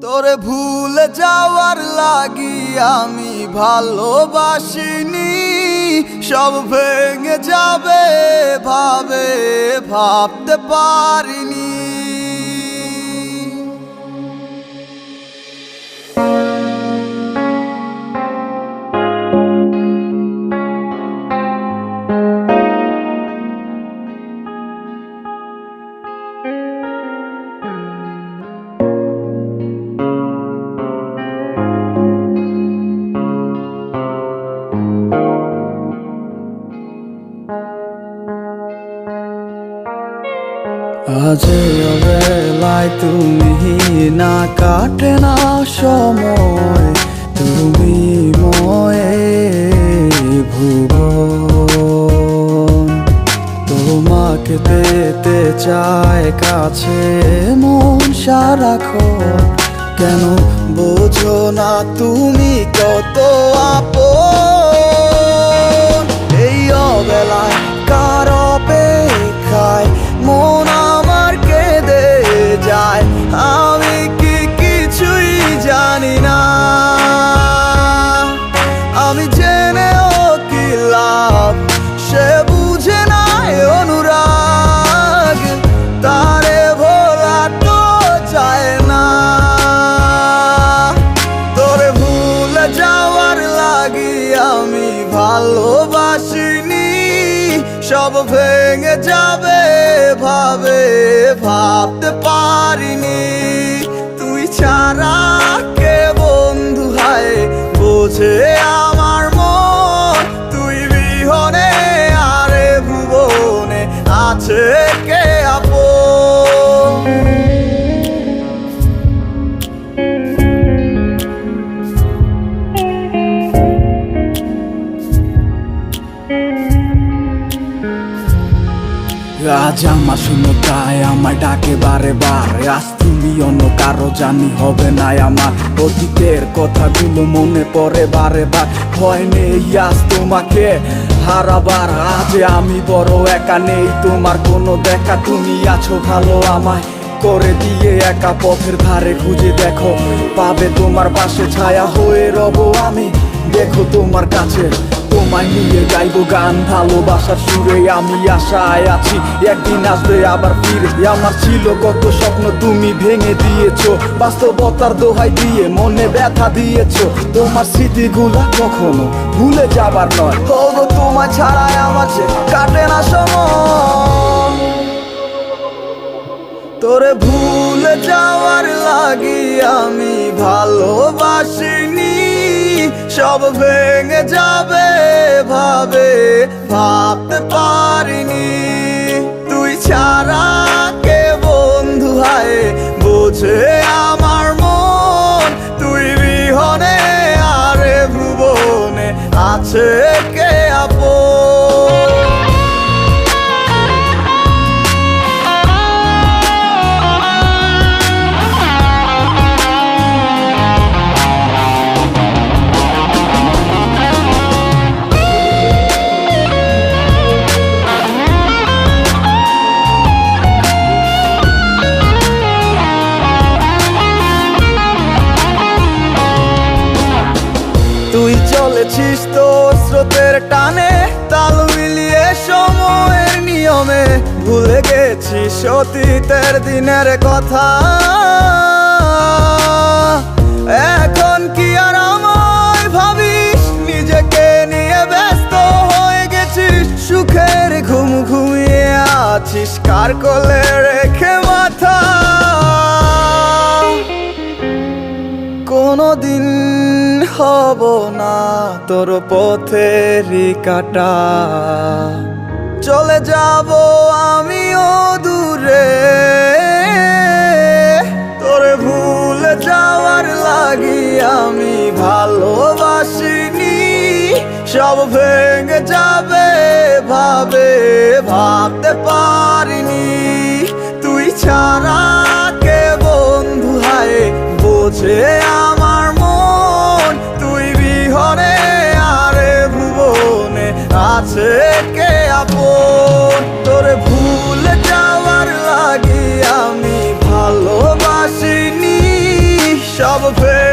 তোরে ভুলে যাওয়ার লাগি আমি ভালোবাসিনি, সব ভেঙে যাবে ভাবতে পারিনি। আজ অবেলায় তুমি না, কাটে না সময়, তুমি ময়ে ভুবন। তোমাকে পেতে চায় কাছে মন সারাক্ষণ, কেন বোঝো না তুমি কত আপন। এই অবেলায় কার অপেক্ষায় মন আমার কেঁদে যায়, আমি কি কিছুই জানি না। আমি জেনেও কি লাভ, সে বুঝে নাই অনুরাগ, তারে ভোলা তো যায় না। তোরে ভুলে যাওয়ার লাগি আমি ভালোবাসিনি, সব ভেঙে যাবে ভাবতে পারিনি। তুই ছাড়া কে বন্ধু হায় বোঝে আমার মন, তুই বিহনে আরে ভুবনে আছে কে আপন। আজ আমার শূন্যতায় আমার ডাকে বারে বারে, আজ তুমি অন্য কারো জানি হবে না আমার। অতীতের কথাগুলো মনে পড়ে বারে বার, ভয় নেই আজ তোমাকে হারাবার। আজ আমি বড় একা, নেই তোমার কোনো দেখা, তুমি আছো ভালো আমায় করে দিয়ে একা। পথের ধারে খুঁজে দেখো, পাবে তোমার পাশে ছায়া হয়ে রব আমি। দেখো তোমার কাছে তোমায় নিয়ে গাইবো গান, ভালোবাসার সুরে আমি আশায় আছি একদিন আসবে আবার ফিরে। আমার ছিল কত স্বপ্ন তুমি ভেঙে দিয়েছো, বাস্তবতার দোহাই দিয়ে মনে ব্যথা দিয়েছো। তোমার স্মৃতিগুলা কখনো ভুলে যাবার নয়, তবু তোমায় ছাড়াই আমার যে কাটে না সময়। তোরে ভুলে যাওয়ার লাগি আমি ভালোবাসিনি, সব ভেঙে যাবে ভাবতে পারিনি। তুই ছাড়া কে বন্ধু হায় বোঝে আমার মন, তুই বিহনে আরে ভুবনে আছে কে আপন। তুই চলেছিস তোর স্রোতের টানে, তাল মিলিয়ে সময়ের নিয়মে, ভুলে গেছিস অতীতের দিনের কথা। এখন কি আর আমায় ভাবিস, নিজেকে নিয়ে ব্যস্ত হয়ে গেছিস, সুখের ঘুম ঘুমিয়ে আছিস কার কোলে রেখে মাথা। কোনদিন হব না তোর পথেরই কাটা, চলে যাব আমিও দূরে। তোরে ভুলে যাওয়ার লাগি আমি ভালোবাসিনি, সব ভেঙে যাবে ভাবতে পারিনি। তুই ছাড়া কে বন্ধু হায় বোঝে আমার মন, তুই বিহনে আরে ভুবনে আছে কে আপন। তোরে ভুলে যাওয়ার লাগি আমি ভালোবাসিনি, সব ফেলে